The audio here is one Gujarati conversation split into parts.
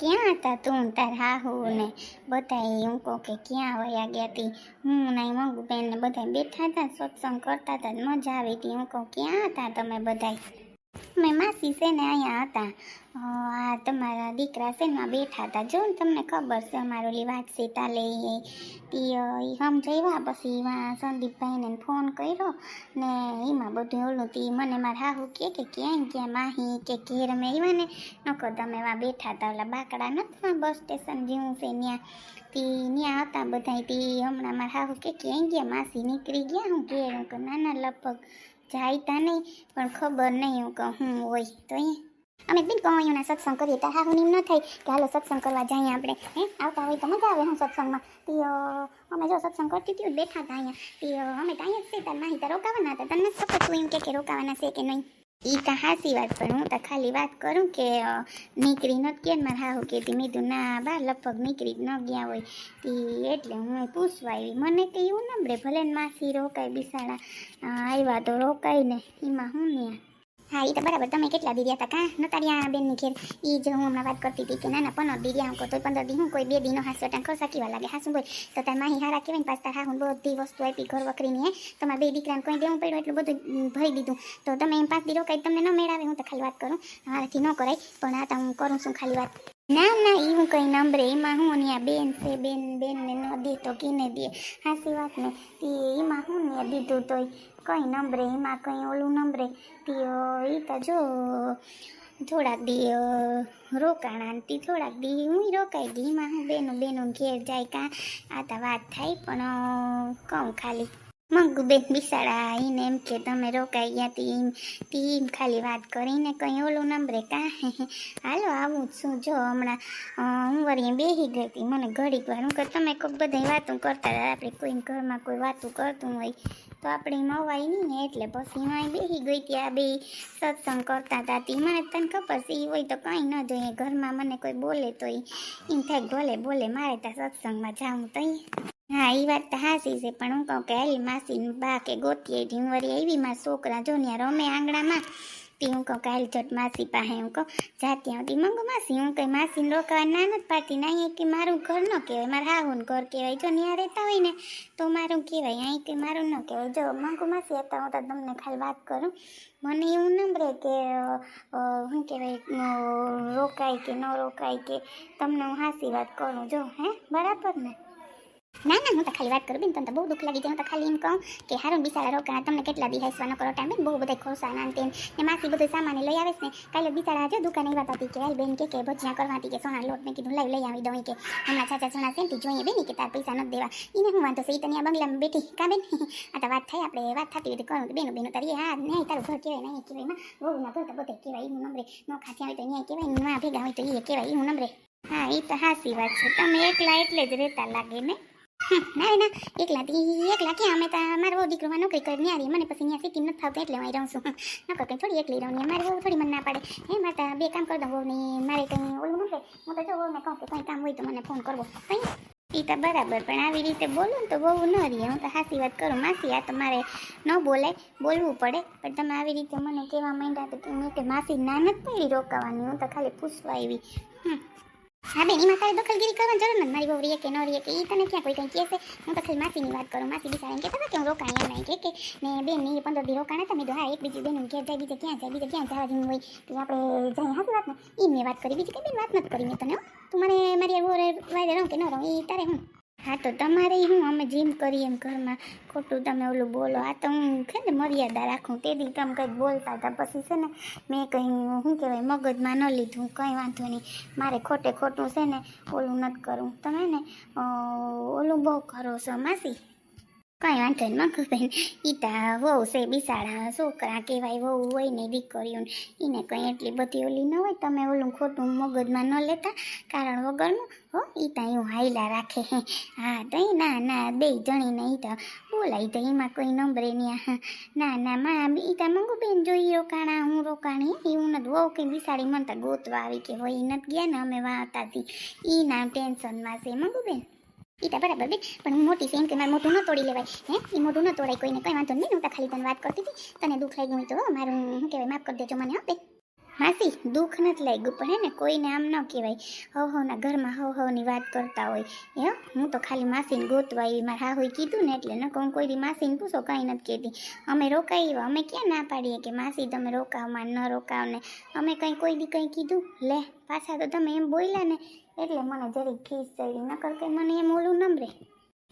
ક્યાં હતા તું તાર હાહુ ને બધાય હું કહું કે ક્યાં વયા ગયા તી હું નહીં મંગુ બેન ને બધા બેઠા હતા સત્સંગ કરતા હતા મજા આવી હતી હું કહું ક્યાં હતા તમે બધાય મેં માસી છે ને અહીંયા હતા આ તમારા દીકરા છે ને બેઠા હતા જો ને તમને ખબર છે અમારો ઓલી વાત છે તાલે તી હમ જઈવા પછી એમાં સંદીપભાઈને ફોન કર્યો ને એમાં બધું ઓલું તી મને મારા હાહુ કે ક્યાંય ગયા માહી કે ઘેર અમે આવ્યા ને નકો તમે એમાં બેઠા હતા ઓલા બાકડા નથી બસ સ્ટેશન જેવું છે ત્યાં ત્યાં હતા બધા તી હમણાં મારા હાહુ કે ક્યાંય ગયા માસી નીકળી ગયા હું ઘેર હું કે નાના લગભગ જાયતા નહીં પણ ખબર નહીં હું કહું હું હોય તો અહીંયા અમે બેન કહું અહીંના સત્સંગ કરીએ તાર હાહુ એમ ન થાય કે હાલો સત્સંગ કરવા જઈએ આપણે હે આવતા હોય તો મજા આવે હું સત્સંગમાં તી અમે જો સત્સંગ કરતી હતી બેઠા હતા અહીંયા તી અમે તો અહીંયા જ છે તાર માહી તાર રોકાવાના હતા તને ખબર તું એમ કે રોકાવાના છે કે નહીં એ તો હાસી વાત પણ હું તો ખાલી વાત કરું કે નીકળી નથી ગયા મારા હાહુ કહેતી મેં કીધું ના બા લગભગ નીકળી જ ન ગયા હોય તી એટલે હું પૂછવા આવી મને કે એવું નંબરે ભલે ને માસી રોકાય બિસાડા આવ્યા તો રોકાય ને એમાં હું ને હા એ તો બરાબર તમે કેટલા દી રહ્યા હતા કાં નતારિયા બેનની ઘેર એ જે હું હમણાં વાત કરતી હતી કે નાના 15 દી રહ્યા તો 15 દી હું કોઈ 2 દીનો હાસ્યો ટાંક ખર્ચા કેવા લાગે હાસું બોલ તો તાર માહી હારા કહેવાય ને પાછા હા હું બધી વસ્તુ આપી ઘર વખરીની હે તમારા 2 દીકરાને કોઈ દેવું પડ્યું એટલું બધું ભરી દીધું તો તમે એમ 5 દી રોકાઈ તમને ન મેળાવે હું તો ખાલી વાત કરું મારાથી ન કરાય પણ આ તો હું કરું છું ખાલી વાત ના ના એ હું કંઈ નંબરે એમાં હું ને આ બેન છે બેનને ન દે તો કીને દે હાસી વાત ને એમાં હું ને દીધું તોય કંઈ નંબરે એમાં કંઈ ઓલું નંબરે એ તો જો થોડાક દી રોકાણા તી થોડાક દી હું રોકાઈ ગઈ એમાં હું બેનું ઘેર જાય કાં આ તો વાત થાય પણ કહું ખાલી મંગુ બેન બિસાડા એને એમ કે તમે રોકાઈ ગયા તી એમ ખાલી વાત કરીને કંઈ ઓલું નંબરે કાં હાલો આવું જ શું જો હમણાં હું વળી બેસી ગઈ હતી મને ઘડીક વાર હું કે તમે કોઈ બધી વાતું કરતા હતા આપણે કોઈ ઘરમાં કોઈ વાતું કરતું હોય તો આપણે મવાય નહીં ને એટલે પછી હું બેસી ગઈ ત્યાં બે સત્સંગ કરતા હતા તી મને તને ખબર છે એ હોય તો કંઈ ન જોઈએ ઘરમાં મને કોઈ બોલે તો એમ થાય ભલે બોલે મારે ત્યાં સત્સંગમાં જાઉં તો હા એ વાત તો હાસી છે પણ હું કહું કે હાલી માસી બા કે ગોતી આવી હું વળી આવી મારા છોકરા જો ને રમે આંગણામાં તી હું કહું કે હાલ જટ માસી પાસે હું કહું જાતી આવતી મંગુ માસી હું કંઈ માસીને રોકાવા ના નથી પાડતી ના અહીંયા કે મારું ઘર ન કહેવાય મારા હાહુનું ઘર કહેવાય જો ત્યાં રહેતા હોય ને તો મારું કહેવાય અહીં કંઈ મારું ન કહેવાય જો મંગુ માસી હતા હું તો તમને ખાલી વાત કરું મને એવું નંબરે કે શું કહેવાય રોકાય કે ન રોકાય કે તમને હું હાસી વાત કરું જો હે બરાબર ને ના ના હું તો ખાલી વાત કરું બેન તમને બહુ દુઃખ લાગી જાય હું તો ખાલી એમ કહું કે હારું બિચારા રોકાણા તમને કેટલા દી હાસવા ન કરો ટાઈમ બેન બહુ બધા ખોસા ના તેમ ને માસી બધું સામાન લઈ આવે છે ને કાલે બિચારા જો દુકાન એવા હતી કે હાલ બેન કે ભજીયા કરવા હતી કે સોના લોટ મેં કીધું લઈ આવી દઉં કે હમણાં ચાચા સોના સેન્ટી જોઈએ બેન કે તાર પૈસા નથી દેવા એને હું વાંધો છે એ તો ત્યાં બંગલામાં બેઠી કા બેન આ તો વાત થાય આપણે વાત થતી હોય કરું બેનું તારી હા નહીં તારું ઘર કહેવાય નહીં કહેવાય માં બહુ ના ઘર તો બધે કહેવાય એનું નંબરે ન ખાતી હોય તો અહીંયા કહેવાય માં ભેગા હોય તો એ કહેવાય એનું નંબરે હા એ તો હાસી વાત છે તમે એકલા એટલે જ રહેતા લાગે ને ના ના એકલા ક્યાં અમે તો મારો બહુ દીકરો નોકરી કરી ન્યારી મને પછી ત્યાં સિટી નથી ફાવતું એટલે હું રહું છું નકર કંઈ થોડી એકલી રહું ને મારે બહુ થોડી મને ના પાડે હે મારે તો બે કામ કરી દઉં બહુ ને મારે કંઈ ઓલું નથી હું તો જો બહુ મેં કહું કે કંઈ કામ હોય તો મને ફોન કરવો કંઈ એ તો બરાબર પણ આવી રીતે બોલું ને તો બહુ ન રહે હું તો હાસી વાત કરું માસી આ તમારે ન બોલાય બોલવું પડે પણ તમે આવી રીતે મને કહેવા માંડ્યા તો મેં કે માસી ના નથી પડી રોકાવાની હું તો ખાલી પૂછવા આવી હા બેન એમાં તારે દખલગીરી કરવાની જરૂર નથી મારી બહુ રીએ કે ન રીએ કે એ તને ક્યાં કોઈ કંઈ કહેશે હું તો ખાલી માસીની વાત કરું માસી બિચારા એમ કહેતા કે હું રોકાણી એમ નહીં કે ને બેન ને 15 દી રોકાણા તમે તો હા એક બીજી બેન ઘેર જાય બીજે ક્યાં જવા જેવું હોય તો આપણે જઈએ હાથી વાત ને એ મેં વાત કરી બીજી કંઈ બેન વાત નથી કરી મેં તને તું મને મારી વાયદે રહું કે ન રહું એ તારે હું હા તો તમારે હું અમે જીમ કરીએ એમ ઘરમાં ખોટું તમે ઓલું બોલો આ તો હું છે ને મર્યાદા રાખું તે દી તમે કંઈક બોલતા હતા પછી છે ને મેં કંઈ શું કહેવાય મગજમાં ન લીધું કંઈ વાંધો નહીં મારે ખોટું છે ને ઓલું નથી કરવું તમે ને ઓલું બહુ કરો છો માસી કંઈ વાંધો નહીં મંગુ બેન ઈતા વહુ છે બિસાડા છોકરા કહેવાય વહુ હોય ને દીકરીઓને એને કંઈ એટલી બધી ઓલી ન હોય તમે ઓલું ખોટું મગજમાં ન લેતા કારણ વગરનું હો ઈતા એવું હાઈલા રાખે હા તો ના બે જણીને ઈતા બોલાય તો એમાં કોઈ નંબરે નહીં ના માં ઈતા મંગુ બેન જોઈ રોકાણા હું રોકાણી એવું નથી વહુ કંઈ બિસાડી મને તો ગોતવા આવી કે હોય નથી ગયા ને અમે વાતાથી એ ના ટેન્શનમાં છે મંગુ બેન એ તો બરાબર બેન પણ હું મોટી છે એમ કે મારે મોટું ન તોડી લેવાય હે એ મોટું ન તોડાય કોઈને કંઈ વાંધો નહીં હું તો ખાલી તને વાત કરતી હતી તને દુઃખ લાગ્યું હોય તો મારું શું કહેવાય માફ કરી દેજો મને હો બેન માસી દુઃખ નથી લાગ્યું પણ હે ને કોઈને આમ ન કહેવાય. હવના ઘરમાં હવની વાત કરતા હોય. હું તો ખાલી માસીને ગોતવા આવી. મારા હાહુએ કીધું ને એટલે ન કહું કોઈ દી માસીને પૂછો કાંઈ નથી કહેતી. અમે રોકાઈ આવ્યા, અમે ક્યાં ના પાડીએ કે માસી તમે રોકાવ માં ન રોકાવ ને. અમે કંઈ કોઈ દી કંઈ કીધું લે પાછા તો તમે એમ બોલ્યા ને એટલે મને જરીક ખીસ ચડી. નકર કંઈ મને એમ ઓલું નમરે.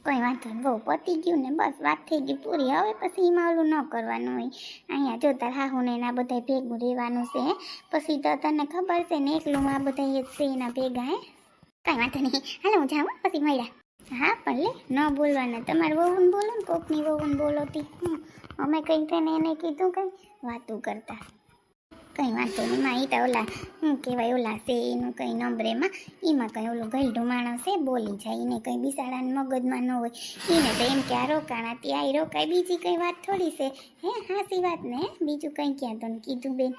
કંઈ વાંધો નહીં બહુ પતી ગયું ને બસ વાત થઈ ગઈ પૂરી. હવે પછી એમાં ઓલું ન કરવાનું હોય. અહીંયા જો તાર હાહુને આ બધા ભેગું રહેવાનું છે. પછી તો તને ખબર છે ને એકલું આ બધા એ છે એના ભેગા. કંઈ વાંધો નહીં હાલો હું જાઉં પછી મળ્યા. હા પણ લે ન બોલવાના. તમારે વહુને બોલો ને કોકની વહુને બોલોતી. અમે કંઈ તેને એને કીધું કંઈ વાતું કરતા. કંઈ વાંધો નહીં માં. એ તો ઓલા શું કહેવાય ઓલા છે એનું કંઈ નંબરેમાં એમાં કંઈ ઓલું ગલઢું માણસ છે બોલી જાય. એને કંઈ બિસાડાને મગજમાં ન હોય. એને તો એમ કે આ રોકાણા ત્યાં રોકાય. બીજી કંઈ વાત થોડી છે હાસી વાત ને બીજું કંઈ ક્યાં તને કીધું બેન.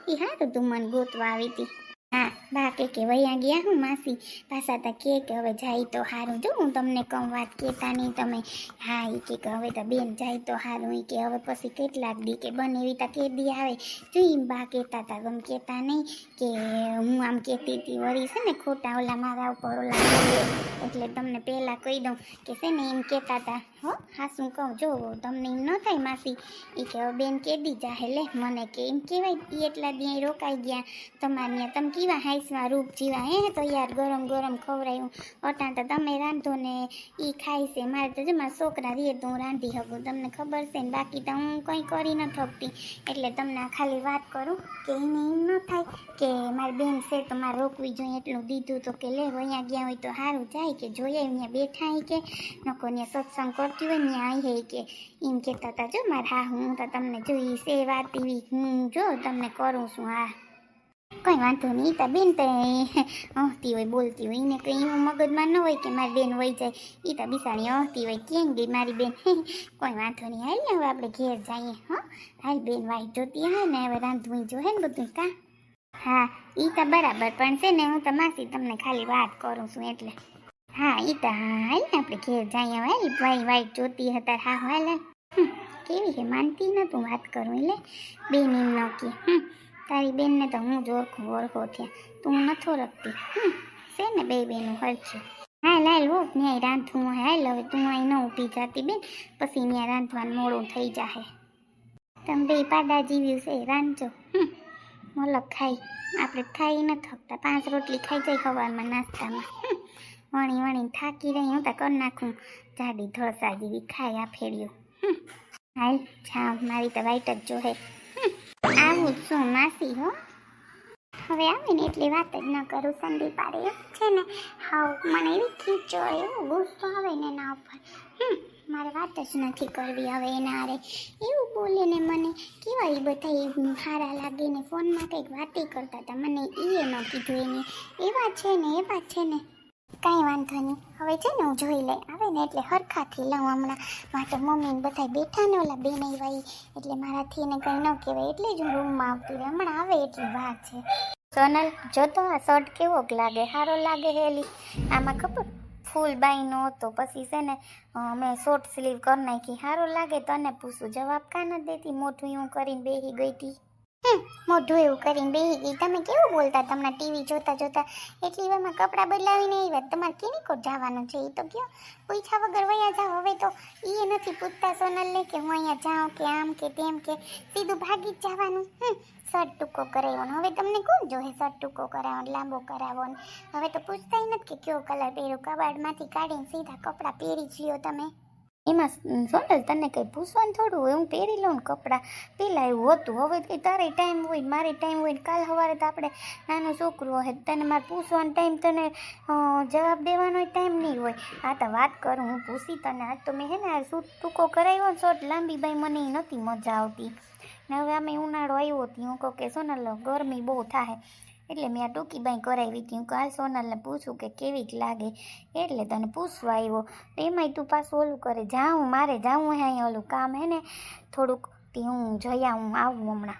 એ સારું તું મને ગોતવા આવી હતી. હા બા કે વૈયા ગયા હું માસી પાછા તા કે હવે જાય તો સારું. જો હું તમને કહું વાત કહેતા નહીં તમે. હા એ કે હવે તો બેન જાય તો સારું. એ કે હવે પછી કેટલાક દી કે બને એવી તા કે દી આવે. જો એમ બા કહેતા હતા તમે કહેતા નહીં કે હું આમ કહેતી હતી વળી છે ને ખોટા ઓલા મારા ઉપર ઓલા એટલે તમને પહેલાં કહી દઉં કે છે ને એમ કહેતા હતા. હા શું કહું જો તમને એમ ન થાય માસી. એ કે હવે બેન કેદી જાહે લે મને કે એમ કહેવાય. એ એટલા દી રોકાઈ ગયા તમારે ત્યાં. તમે કેવા હાઈસમાં રૂપ જીવા તો યાર ગરમ ગરમ ખવડાયું. અટાણ તો તમે રાંધો ને એ ખાય છે. મારે તો જો મારા છોકરા રીએ તો હું રાંધી શકું તમને ખબર છે ને. બાકી તો હું કંઈ કરી ન શકતી. એટલે તમને આ ખાલી વાત કરું કે એને એમ ન થાય કે મારી બેન છે તો મારે રોકવી જોઈએ એટલું દીધું તો કે લે અહીંયા ગયા હોય તો સારું જાય કે જોઈએ અહીંયા બેઠા કે નકો ત્યાં સત્સંગ કરતી હોય ને અહીં હે કે એમ કહેતા હતા. જો મારે હા હું તો તમને જોઈ છે વાત એવી હું જો તમને કરું છું. હા કંઈ વાંધો નહીં. તા બેન તો હસતી હોય બોલતી હોય. એને કંઈ એવું મગજમાં ન હોય કે મારી બેન વહી જાય. એ તો બિસાડી હસતી હોય કેમ ગઈ મારી બેન. કોઈ વાંધો નહીં હાલ ને હવે આપણે ઘેર જઈએ. હાલ બેન વાઈ જોતી હે ને હવે રાંધવું જો હે ને બધું કા. હા એ તો બરાબર પણ છે ને હું તો માસી તમને ખાલી વાત કરું છું એટલે. હા એ તો હાલ ને આપણે ઘેર જઈએ. હાલ વાઈ વાઈ જોતી હતા. હા હાલ કેવી છે માનતી નતું વાત કરું એટલે બેન એમ ન કે તારી બેનને તો હું જ ઓળખો થયા તું નથો રખતી. છે ને બે બેનું હરખ્યું. હા લાલ હો ન્યાય રાંધવું હાલ હવે તું અહીં ન ઊભી જતી બેન પછી ત્યાં રાંધવાનું મોડું થઈ જાય. તમે બે પાડા જીવ્યું છે રાંધજો. મલક ખાઈ આપણે ખાઈ ન થકતા 5 રોટલી ખાઈ જાય સવારમાં નાસ્તામાં. વણી થાકી રહી હું તો કરી નાખું જાડી ધોળસા જેવી ખાઈ આ ફેર્યું. હાલ જાઓ મારી તો વાઈટ જ જોહે. આવું શું માસી હો હવે આવે ને એટલી વાત જ ન કરું. સંદીપ આરે છે ને હાવ મને એવી ખીચો એવો ગુસ્સો આવે ને એના ઉપર. મારે વાત જ નથી કરવી હવે એના આરે. એવું બોલે ને મને કેવા એ બધા સારા લાગે ને ફોનમાં કંઈક વાતે કરતા હતા. મને એ ન કીધું એને એવા છે ને કાંઈ વાંધો નહીં. હવે છે ને હું જોઈ લઈ આવે ને એટલે હરખાથી લઉં. હમણાં માટે મમ્મીને બધા બેઠા ને ઓલા બેન આવ્યા એટલે મારાથી એને કંઈ ન કહેવાય એટલે જ હું રૂમમાં આવતી રહી. હમણાં આવે એટલી વાત છે. સોનલ જોતો આ શર્ટ કેવોક લાગે સારો લાગે હેલી. આમાં ખબર ફૂલ બાઈનો હતો પછી છે ને મેં શોર્ટ સ્લીવ કરી નાખી. સારો લાગે તને પૂછું જવાબ કાં ન દેતી. મોઢું એવું કરીને બેસી ગઈ હતી. મોઢું એવું કરીને બેસી ગઈ. તમે કેવું બોલતા તમને ટીવી જોતા એટલી વારમાં કપડાં બદલાવીને આવ્યા. તમારે કેની કોટ જવાનું છે એ તો કયો પૂછ્યા વગર વયા જાઓ. હવે તો એ નથી પૂછતા સોનલને કે હું અહીંયા જાઉં કે આમ કે તેમ કે સીધું ભાગી જ જવાનું. શર્ટ ટૂંકો કરાવ્યો હવે તમને કોણ જોહે શર્ટ ટૂંકો કરાવો લાંબો કરાવો ને. હવે તો પૂછતા નથી કે કયો કલર પહેર્યો. કબાડમાંથી કાઢીને સીધા કપડાં પહેરી જ્યો તમે. એમાં સોનલ તને કંઈ પૂછવાનું થોડું હોય. હું પહેરી લઉં ને કપડાં પેલા એવું હતું. હવે કંઈ તારે ટાઈમ હોય ને મારે ટાઈમ હોય ને કાલ સવારે તો આપણે નાનું છોકરું હોય તને મારે પૂછવાનો ટાઈમ તને જવાબ દેવાનો ટાઈમ નહીં હોય. આ તો વાત કરું હું પૂછી તને. આજ તો મેં હે ને સૂટ ટૂંકો કરાવ્યો ને શર્ટ લાંબી બાઈ મને નથી મજા આવતી. ને હવે અમે ઉનાળો આવ્યો હતી હું કહું કે સોનલ ગરમી બહુ થાય એટલે મેં આ ટૂંકી બાઈ કરાવી હતી. હું કાલ સોનલને પૂછું કે કેવીક લાગે એટલે તને પૂછવા આવ્યો. એમાંય તું પાછું ઓલું કરે મારે જાવું હે અહીંયા ઓલું કામ હે ને થોડુંક તે હું જઈ આવું આવું હમણાં.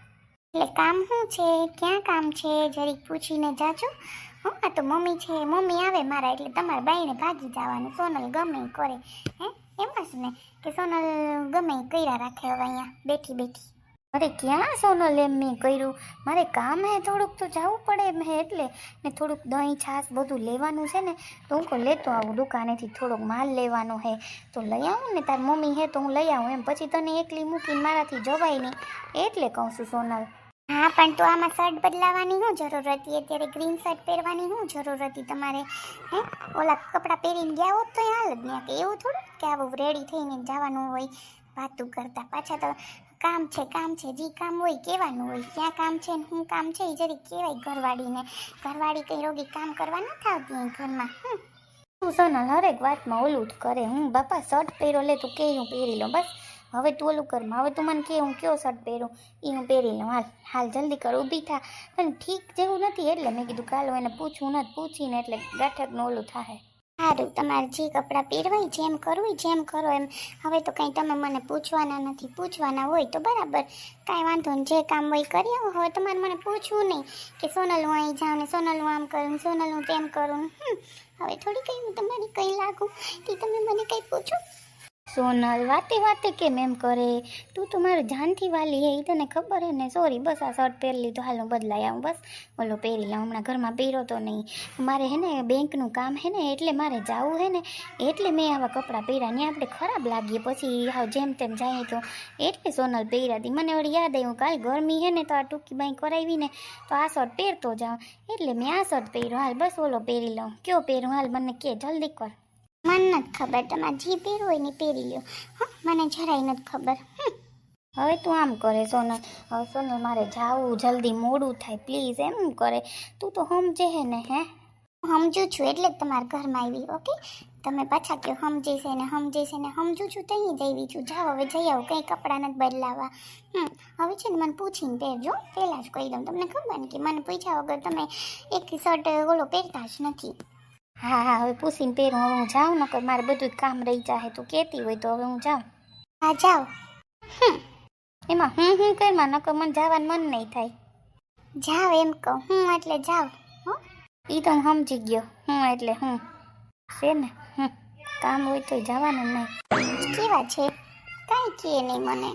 એટલે કામ શું છે ક્યાં કામ છે જરીક પૂછીને જાજો. આ તો મમ્મી છે મમ્મી આવે મારા એટલે તમારે બાઈને ભાગી જવાનું. સોનલ ગમે કરે એમ જ ને કે સોનલ ગમે કર્યા રાખે હવે અહીંયા બેઠી. અરે ક્યાં સોનલ એમ મેં કર્યું, મારે કામ હે થોડુંક તો જવું પડે એમ હે એટલે ને થોડુંક દહીં છાશ બધું લેવાનું છે ને તો હું કહું લેતો આવું દુકાનેથી થોડોક માલ લેવાનો હે તો લઈ આવું ને તાર મમ્મી હે તો હું લઈ આવું એમ પછી તને એકલી મૂકીને મારાથી જવાય નહીં એટલે કહું છું સોનલ. હા પણ તો આમાં શર્ટ બદલાવાની શું જરૂર હતી, અત્યારે ગ્રીન શર્ટ પહેરવાની શું જરૂર હતી તમારે, હે ઓલા કપડાં પહેરીને ગયા હોત તો હાલ જ ને કે એવું થોડું કે આવું રેડી થઈને જવાનું હોય વાતું કરતા, પાછા તો કામ છે જે કામ હોય કહેવાનું હોય, ક્યાં કામ છે ને શું કામ છે એ જરી કહેવાય ઘરવાળીને, ઘરવાળી કંઈ રોગી કામ કરવા નથી આવતી અહીં ઘરમાં. તું સોનલ હરેક વાતમાં ઓલું જ કરે, હું બાપા શર્ટ પહેરો લે તું કે હું પહેરી લઉં બસ, હવે તું ઓલું કરમાં, હવે તું મને કે હું કયો શર્ટ પહેરું એ હું પહેરી લઉં, હાલ જલ્દી કર ઊભી થા, પણ ઠીક જેવું નથી એટલે મેં કીધું કાલો એને પૂછવું નથી, પૂછીને એટલે ગાંઠકનું ઓલું થાય. સારું તમારે જે કપડાં પહેરવાય જેમ કરવું જેમ કરો એમ, હવે તો કંઈ તમે મને પૂછવાના નથી, પૂછવાના હોય તો બરાબર કાંઈ વાંધો નહીં, જે કામ હોય કરી આવો, હવે તમારે મને પૂછવું નહીં કે સોનલ હું અહીં જાઉં ને સોનલ હું આમ કરું સોનલ હું તેમ કરું, હવે થોડી કંઈ હું તમારી કંઈ લાગું કે તમે મને કંઈ પૂછો. સોનલ વાતે કેમ એમ કરે, તું તો મારું જાનથી વાલી હે એ તને ખબર હે ને, સોરી બસ આ શર્ટ પહેરી લીધો હાલ હું બદલાઈ આવું બસ ઓલો પહેરી લઉં, હમણાં ઘરમાં પહેરો તો નહીં, મારે હે ને બેંકનું કામ હે ને એટલે મારે જવું હે ને એટલે મેં આવા કપડાં પહેર્યા ને આપણે ખરાબ લાગીએ પછી હાવ જેમ તેમ જાય તો એટલે સોનલ પહેર્યા હતી, મને વળી યાદ આવ્યું કાલ ગરમી હે ને તો આ ટૂંકી બાઈ કરાવી ને તો આ શર્ટ પહેરતો જાઉં એટલે મેં આ શર્ટ પહેર્યો, હાલ બસ ઓલો પહેરી લઉં, કયો પહેરું હાલ મને કે જલ્દી કર. મને નથી ખબર, તમારે જે પહેરવું હોય ને પહેરી લ્યો, હા મને જરાય નથી ખબર. હવે તું આમ કરે સોનલ, હવે સોનલ મારે જાવું જલ્દી મોડું થાય પ્લીઝ એમ કરે, તું તો સમજે હે ને, હે સમજું છું એટલે જ તમારા ઘરમાં આવી, ઓકે તમે પાછા કહો સમજે છે ને સમજું છું તો અહીં જ આવી છું, જાઓ હવે જઈ આવો કંઈ કપડાં નથી બદલાવા. હવે છે ને મને પૂછીને પહેરજો, પહેલાં જ કહી દઉં તમને ખબર ને કે મને પૂછ્યા વગર તમે એક શર્ટ ઓલો પહેરતા જ નથી. હા હવે પૂછીને પહેરું, હવે હું જાઉં નકર મારે બધું કામ રહી જાય, તું કહેતી હોય તો હવે હું જાઉં. હા જાઓ. એમાં હું કરમાં નકર મને જવાનું મન નહીં થાય. જાવ એમ કહું, હું એટલે જાવ. એ તો હું સમજી ગયો, હું એટલે હું છે ને કામ હોય તો જવાનું નહીં. કેવા છે કાંઈ કહે નહીં મને.